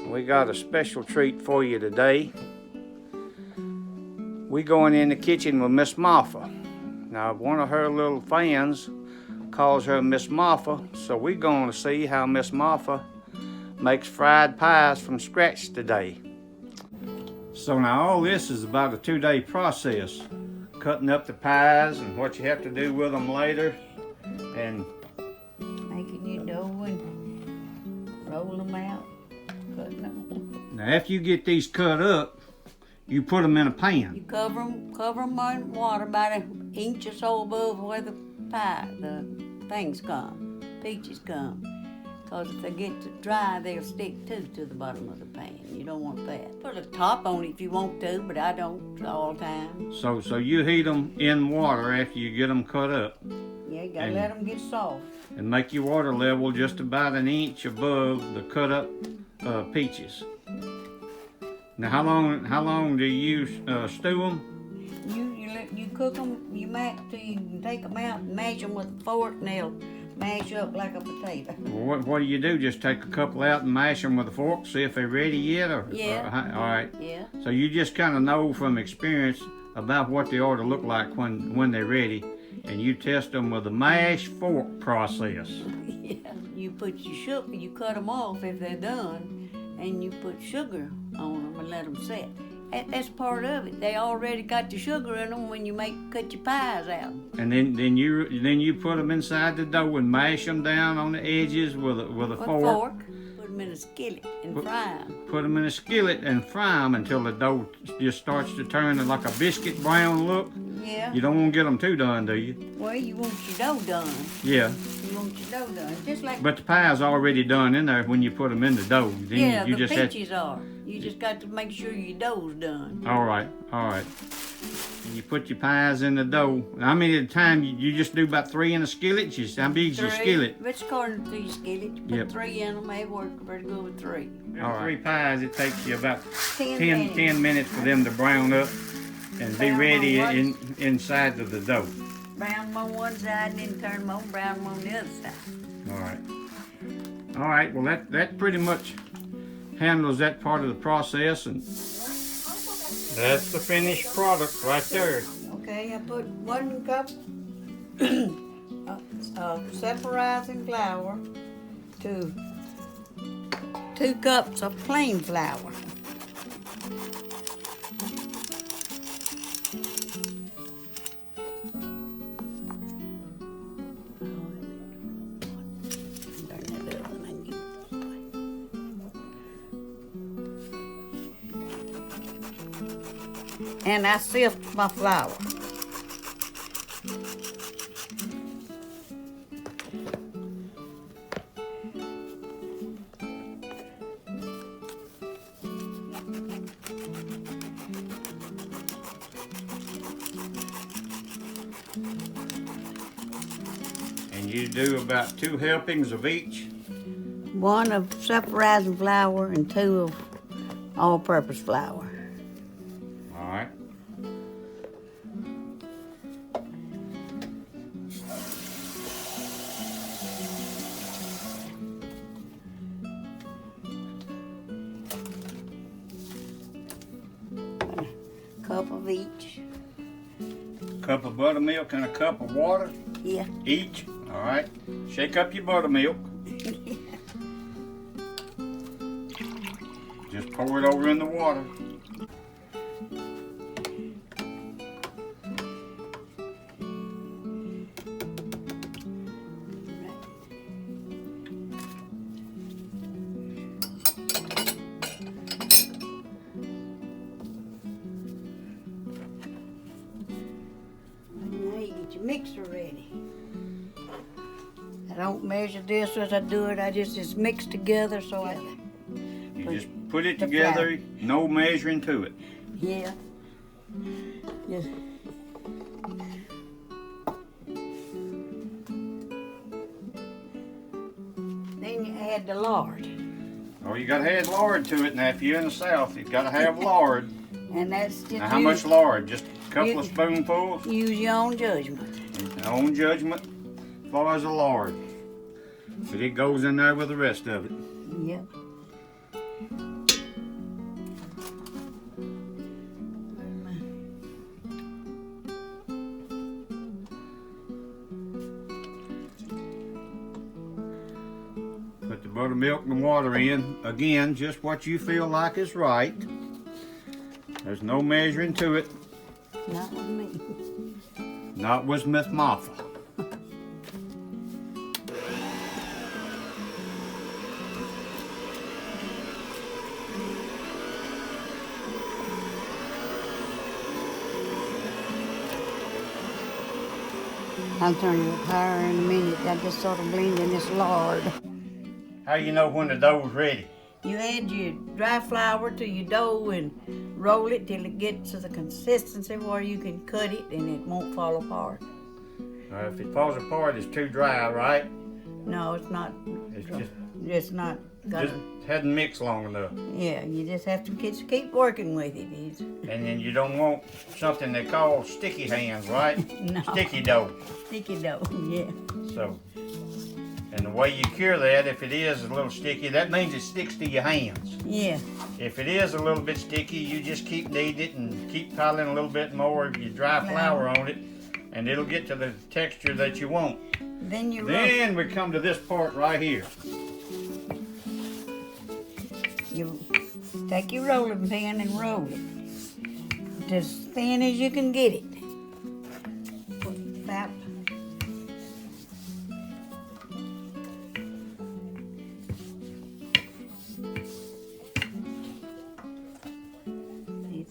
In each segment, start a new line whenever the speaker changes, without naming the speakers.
We got a special treat for you today. We going in the kitchen with Miss Moffa. Now, one of her little fans calls her Miss Moffa, so we're going to see how Miss Moffa makes fried pies from scratch today. So now all this is about a 2-day process. Cutting up the pies and what you have to do with them later, and
making your dough and roll them out, cutting them.
Now after you get these cut up, you put them in a pan.
You cover them in water about an inch or so above where the things come, peaches come. Because if they get too dry, they'll stick to the bottom of the pan. You don't want that. Put a top on it if you want to, but I don't all the time.
So you heat them in water after you get them cut up.
Yeah, you gotta let them get soft.
And make your water level just about an inch above the cut up peaches. Now how long do you stew them?
You cook them. You take them out and mash them with a fork, and they'll mash up like a potato.
Well, what do you do? Just take a couple out and mash them with a fork, see if they're ready yet?
Yeah.
All right.
Yeah.
So you just kind of know from experience about what they ought to look like when they're ready, and you test them with a mash fork process.
Yeah. You put your sugar. You cut them off if they're done, and you put sugar on them and let them set. That's part of it. They already got the sugar in them when you cut your pies out.
And then you put them inside the dough and mash them down on the edges with a fork.
Put them in a skillet and fry them.
Put them in a skillet and fry them until the dough just starts to turn like a biscuit brown look.
Yeah.
You don't want to get them too done, do you?
Well, you want your dough done.
Yeah.
You want your dough done, just like.
But the pie's already done in there when you put them in the dough. Then
yeah,
you
the
just
peaches are. You just got to make sure your dough's done.
All right. And you put your pies in the dough. How many at a time? You just do about 3 in a skillet? How big's your skillet?
If it's according to your skillet, you put 3 in them. They work pretty good with 3.
All right. 3 pies, it takes you about
10
minutes for them to brown up and be ready inside of the dough.
Brown them on one side and then turn them on, brown them on the other side.
All right, well that pretty much handles that part of the process, and that's the finished product right there.
Okay, I put 1 cup of self-rising flour to 2 cups of plain flour. And I sift my flour.
And you do about 2 helpings of each?
1 of self-rising flour and 2 of all-purpose flour.
All right.
Cup of each.
Cup of buttermilk and a cup of water?
Yeah.
Each? All right. Shake up your buttermilk. Just pour it over in the water.
Now you get your mixer ready. I don't measure this as I do it. I just mix together so I.
You just put it together, no measuring to it.
Yeah. Just. Then you add the lard.
Oh, you gotta add lard to it. Now, if you're in the South, you gotta have lard.
And that's just.
Now, how much lard? Just a couple of spoonfuls?
Use your own judgment.
Your own judgment as far as the lard. But it goes in there with the rest of it.
Yep.
throw the milk and water in. Again, just what you feel like is right. There's no measuring to it.
Not with me.
Not with Miss Moffa.
I'll turn it up higher in a minute. I just sort of blend in this lard.
How you know when the dough's ready?
You add your dry flour to your dough and roll it till it gets to the consistency where you can cut it and it won't fall apart.
If it falls apart, it's too dry, right?
No, it's not.
It's
It's not
just
gonna.
hadn't mixed long enough.
Yeah, you just have to keep working with it.
And then you don't want something they call sticky hands, right?
No.
Sticky dough.
Sticky dough, yeah.
So, and the way you cure that, if it is a little sticky, that means it sticks to your hands.
Yeah.
If it is a little bit sticky, you just keep kneading it and keep piling a little bit more of your dry flour on it, and it'll get to the texture that you want.
Then
Then we come to this part right here.
you take your rolling pin and roll it as thin as you can get it. About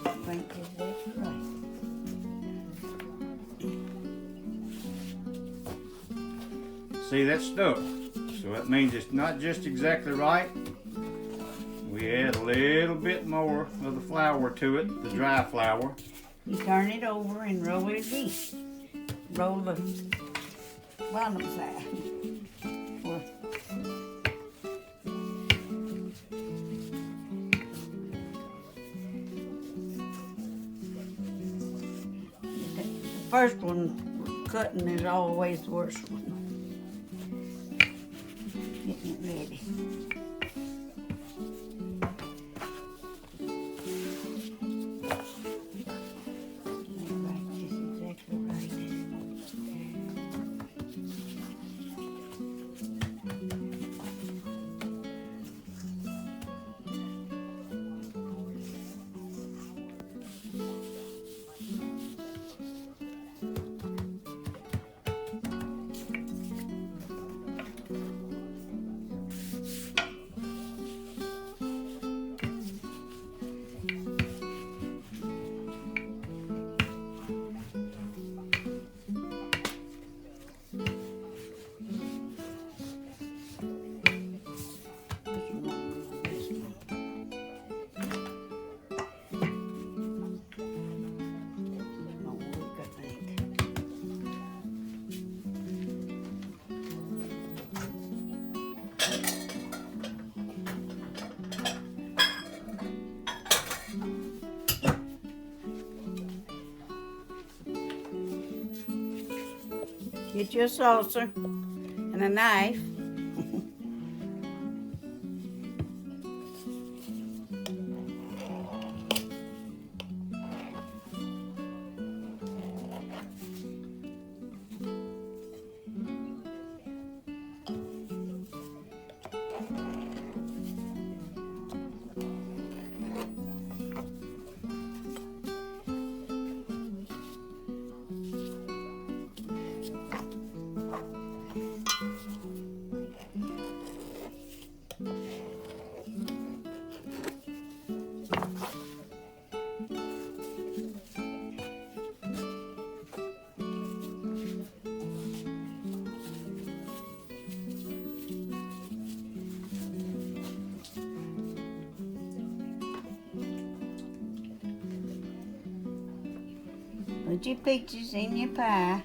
I think that's right.
See, that's stuck. So that means it's not just exactly right. We add a little bit more of the flour to it, the dry flour.
You turn it over and roll it again. Roll the bottom side. Well, the first one, cutting, is always the worst one. Getting it ready. Get your saucer and a knife. Put your peaches in your pie.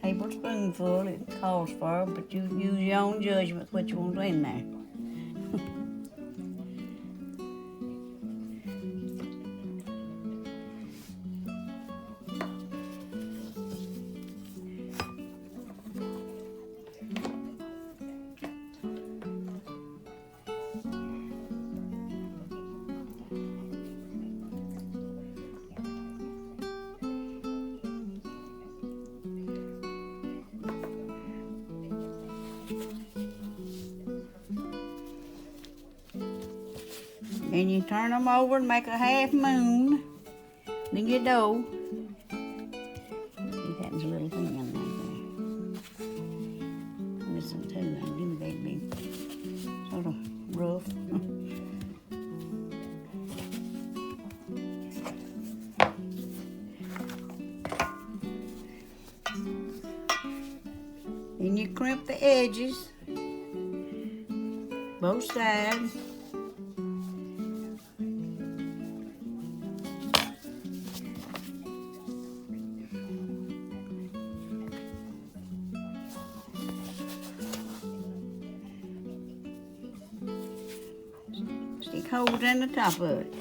Tablespoonful it calls for, but you use your own judgment what you want in there. And you turn them over and make a half moon. Then your dough. See, that's a little thing right there. This one too, and then they'd be sort of rough. Then you crimp the edges, both sides. Stick holes in the top of it.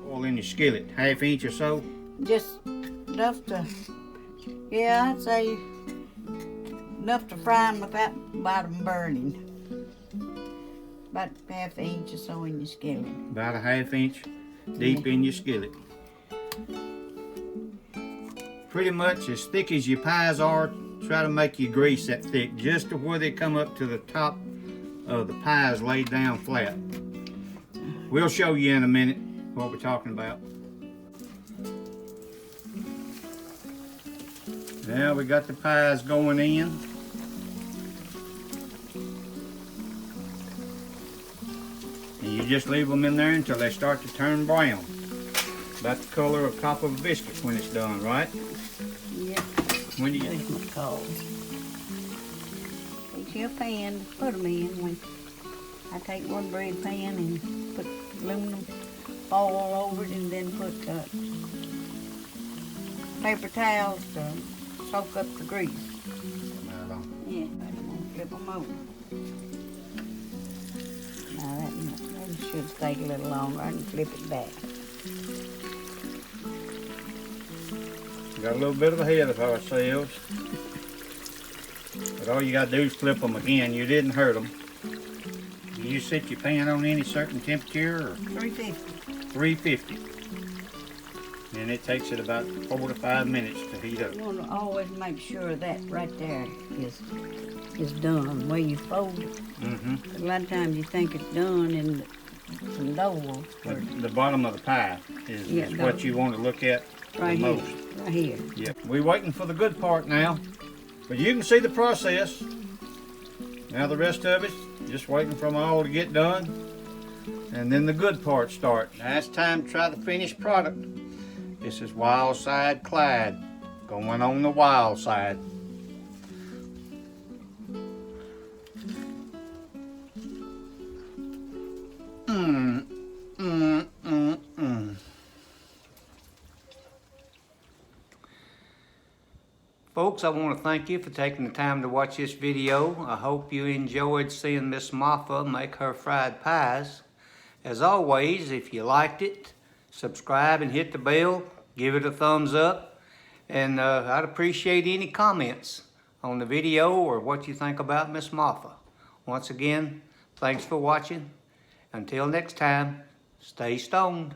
Oil in your skillet, ½ inch or so.
Just enough to, yeah, I'd say enough to fry them without bottom burning. About ½ inch or so in your skillet.
About ½ inch deep in your skillet. Pretty much as thick as your pies are, try to make your grease that thick, just to where they come up to the top of the pies laid down flat. We'll show you in a minute what we're talking about. Now we got the pies going in. And you just leave them in there until they start to turn brown. About the color of top of a biscuit when it's done, right?
Yeah.
When you
That's what it's called. Take your pan, put them in. When I take one bread pan and put aluminum foil over it, and then put paper towels to soak up the grease. Yeah, I'm gonna flip them over. Now that should take a little longer. I can flip it back.
got a little bit of a head of ourselves. But all you gotta do is flip them again. You didn't hurt them. You set your pan on any certain temperature? Or
350.
350. And it takes it about 4 to 5 minutes to heat up.
You want to always make sure that right there is done where you fold it.
Mm-hmm.
A lot of times you think it's done in the dough.
The bottom of the pie is what you want to look at
Right
the
here.
most.
Right here.
Yep. We're waiting for the good part now. But you can see the process. Now the rest of it, just waiting for them all to get done. And then the good part starts. Now it's time to try the finished product. This is Wild Side Clyde, going on the wild side. Folks, I want to thank you for taking the time to watch this video. I hope you enjoyed seeing Miss Moffa make her fried pies. As always, if you liked it, subscribe and hit the bell, give it a thumbs up, and I'd appreciate any comments on the video or what you think about Miss Moffa. Once again, thanks for watching. Until next time, stay stoned.